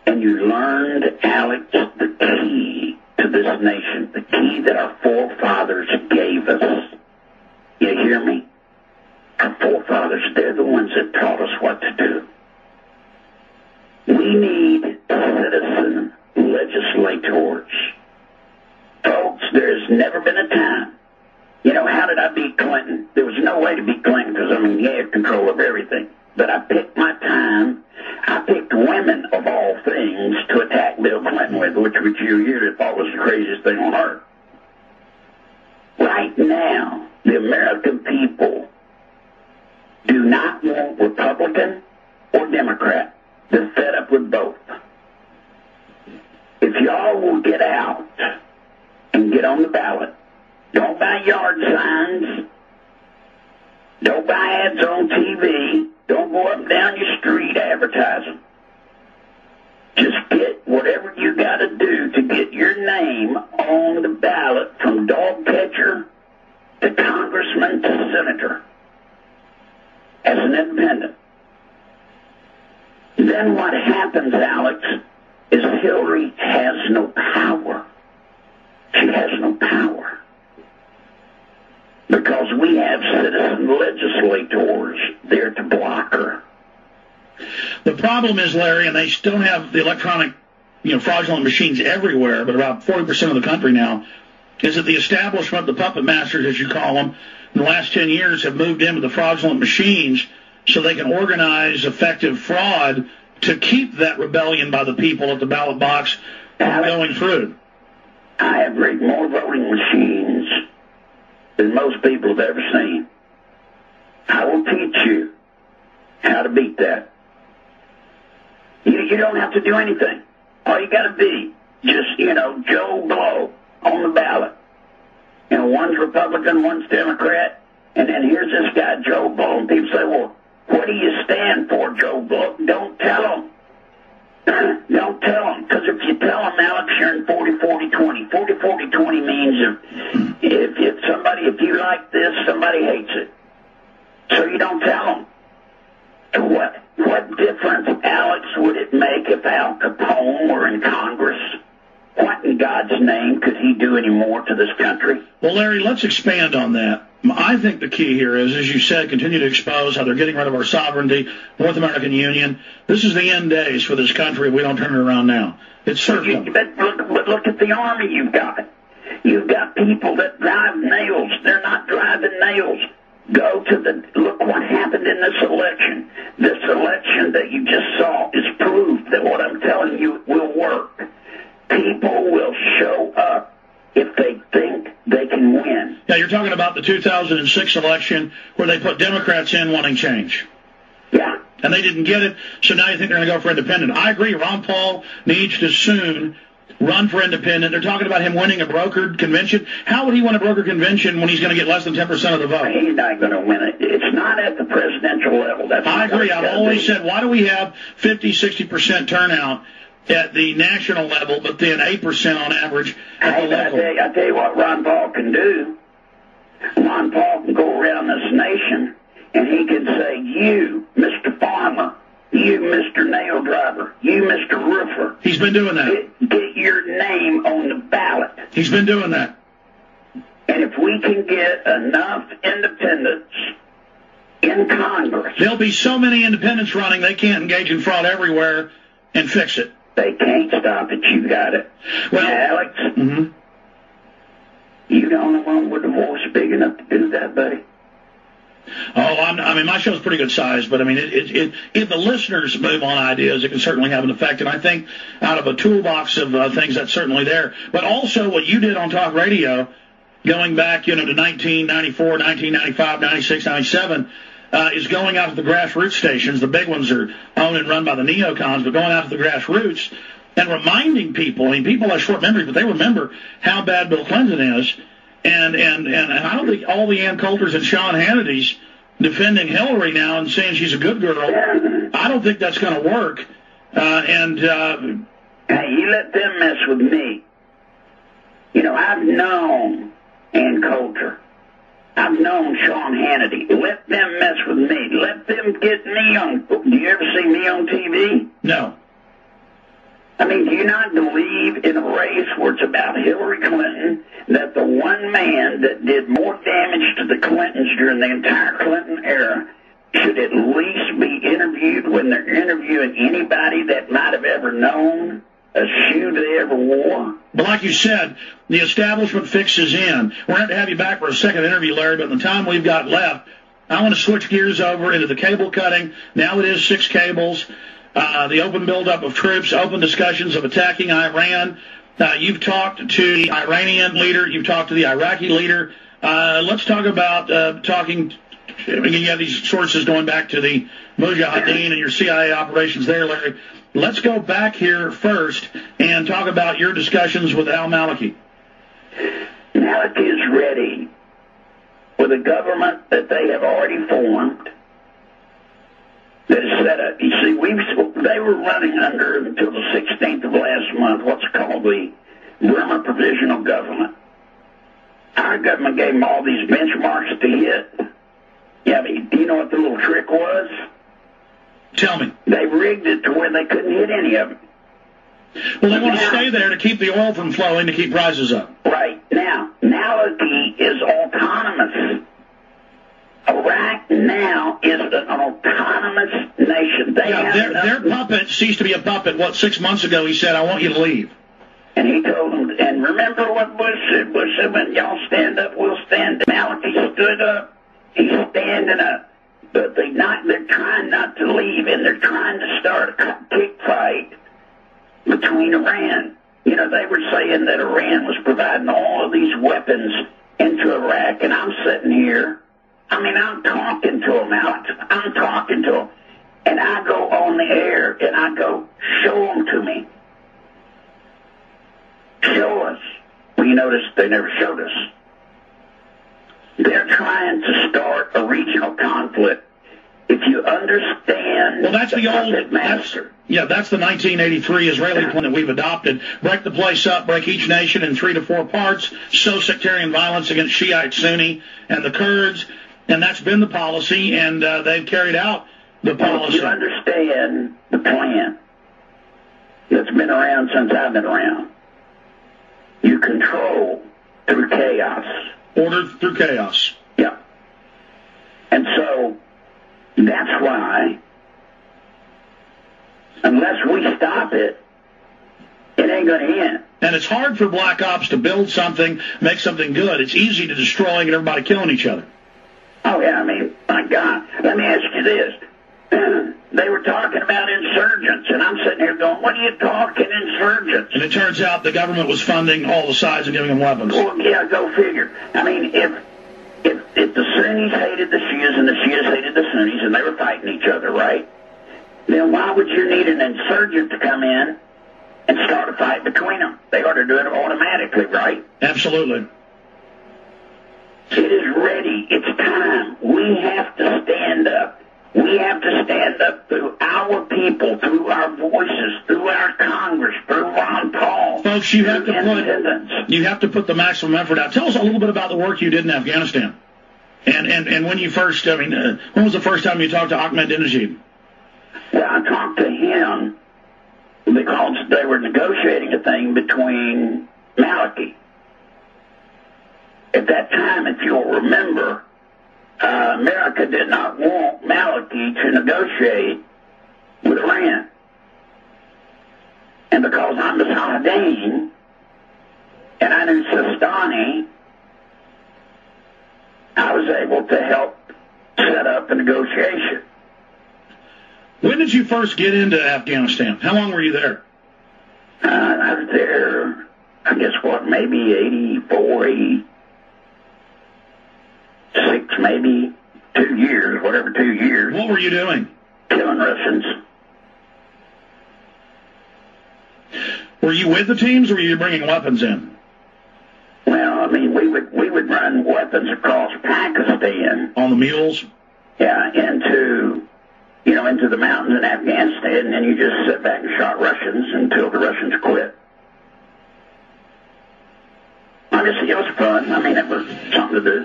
and you learned, Alex, the key to this nation, the key that our forefathers gave us. You hear me? Our forefathers, they're the ones that taught us what to do. We need citizen legislators. Folks, there's never been a time. You know, how did I beat Clinton? There was no way to beat Clinton because, he had control of everything. But I picked my time. I picked women, of all things, to attack Bill Clinton with, which you thought was the craziest thing on earth. Right now, the American people do not want Republican or Democrat. They're fed up with both. If y'all will get out and get on the ballot, don't buy yard signs, don't buy ads on TV, don't go up and down your street advertising. Just get whatever you got to do to get your name on the ballot, from dog catcher to congressman to senator, as an independent. Then what happens, Alex, is Hillary has no power. She has no power. Because we have citizen legislators there to block her. The problem is, Larry, and they still have the electronic, fraudulent machines everywhere, but about 40% of the country now, is that the establishment, the puppet masters, as you call them, in the last 10 years have moved in with the fraudulent machines so they can organize effective fraud to keep that rebellion by the people at the ballot box from going through. I have rigged more voting machines than most people have ever seen. I will teach you how to beat that. You don't have to do anything. All you got to be just, Joe Blow on the ballot. One's Republican, one's Democrat, and then here's this guy, Joe Blow, and people say, well, what do you stand for, Joe Blow? Don't tell them. Don't tell them, because if you tell them, Alex, you're in 40-40-20. 40-40-20 means if you like this, somebody hates it. So you don't tell them. What difference, Alex, would it make if Al Capone were in Congress? What in God's name could he do any more to this country? Well, Larry, let's expand on that. I think the key here is, as you said, continue to expose how they're getting rid of our sovereignty, North American Union. This is the end days for this country if we don't turn it around now. It's certain. But look at the Army you've got. You've got people that drive nails. They're not driving nails. Look what happened in this election. This election that you just saw is proof that what I'm telling you will work. People will show up if they think they can win. Yeah, you're talking about the 2006 election where they put Democrats in wanting change. Yeah. And they didn't get it, so now you think they're going to go for independent. I agree, Ron Paul needs to soon run for independent. They're talking about him winning a brokered convention. How would he win a brokered convention when he's going to get less than 10% of the vote? He's not going to win it. It's not at the presidential level. I agree. I've always said, why do we have 50-60% turnout at the national level, but then 8% on average at the local? I tell you what Ron Paul can do. Ron Paul can go around this nation, and he can say, you, Mr. Farmer, you, Mr. Nail Driver, you, Mr. Roofer. He's been doing that. Get your name on the ballot. He's been doing that. And if we can get enough independents in Congress... There'll be so many independents running, they can't engage in fraud everywhere and fix it. They can't stop it. You got it. Well, Alex, you the only one with a voice big enough to do that, buddy. Oh, my show's pretty good size, but if the listeners move on ideas, it can certainly have an effect. And I think out of a toolbox of things, that's certainly there. But also what you did on talk radio, going back, to 1994, 1995, 96, 97, is going out to the grassroots stations. The big ones are owned and run by the neocons, but going out to the grassroots and reminding people. People have short memories, but they remember how bad Bill Clinton is. And I don't think all the Ann Coulters and Sean Hannity's defending Hillary now and saying she's a good girl. I don't think that's going to work. Hey, you let them mess with me. I've known Ann Coulter. I've known Sean Hannity. Let them mess with me. Let them get me on. Do you ever see me on TV? No. I mean, do you not believe in a race where it's about Hillary Clinton that the one man that did more damage to the Clintons during the entire Clinton era should at least be interviewed when they're interviewing anybody that might have ever known a shoe they ever wore? But like you said, the establishment fixes in. We're going to have you back for a second interview, Larry, but in the time we've got left, I want to switch gears over into the cable cutting. Now it is 6 cables. The open buildup of troops, open discussions of attacking Iran. You've talked to the Iranian leader. You've talked to the Iraqi leader. Let's talk about you have these sources going back to the Mujahideen and your CIA operations there, Larry. Let's go back here first and talk about your discussions with al-Maliki. Maliki is ready with a government that they have already formed that is set up. You see, they were running under, until the 16th of last month, what's called the Burma Provisional Government. Our government gave them all these benchmarks to hit. Yeah, but do you know what the little trick was? Tell me. They rigged it to where they couldn't hit any of them. Well, they want to stay there to keep the oil from flowing, to keep prices up. Right. Now, Maliki is autonomous. Iraq now is an autonomous nation. Their puppet ceased to be a puppet. 6 months ago he said, I want you to leave. And he told them, and remember what Bush said? Bush said, when y'all stand up, we'll stand up. Maliki stood up. He's standing up. But they're trying not to leave, and they're trying to start a kick fight between Iran. You know, they were saying that Iran was providing all of these weapons into Iraq, and I'm sitting here. I mean, I'm talking to them, Alex. I'm talking to them. And I go on the air, and I go, show them to me. Show us. Well, you notice they never showed us. They're trying to start a regional conflict. If you understand, well, that's the old master. That's the 1983 Israeli plan that we've adopted. Break the place up, break each nation in 3 to 4 parts, sow sectarian violence against Shiite, Sunni, and the Kurds, and that's been the policy, and they've carried out the policy. If you understand the plan that's been around since I've been around, you control through chaos. Order through chaos. Yeah. And so that's why, unless we stop it, it ain't going to end. And it's hard for black ops to build something, make something good. It's easy to destroy and everybody killing each other. Oh, yeah, I mean, my God. Let me ask you this. They were talking about insurgents, and I'm sitting here going, what are you talking insurgents? And it turns out the government was funding all the sides and giving them weapons. Well, yeah, go figure. I mean, if the Sunnis hated the Shias and the Shias hated the Sunnis and they were fighting each other, right? Then why would you need an insurgent to come in and start a fight between them? They ought to do it automatically, right? Absolutely. It is ready. It's time. We have to stand up. We have to stand up through our people, through our voices, through our Congress, through Ron Paul. Folks, you have to put the maximum effort out. Tell us a little bit about the work you did in Afghanistan. And when you first, when was the first time you talked to Ahmadinejad? Well, I talked to him because they were negotiating a thing between Maliki. At that time, if you'll remember, America did not want Maliki to negotiate with Iran. And because I'm the Saladin, and I knew Sistani, I was able to help set up the negotiation. When did you first get into Afghanistan? How long were you there? I was there, I guess, maybe 84, 86, maybe 2 years, 2 years. What were you doing? Killing Russians. Were you with the teams, or were you bringing weapons in? Well, I mean, we would run weapons across Pakistan. On the mules? Yeah, into the mountains in Afghanistan, and then you just sit back and shot Russians until the Russians quit. Obviously, it was fun. I mean, it was something to do.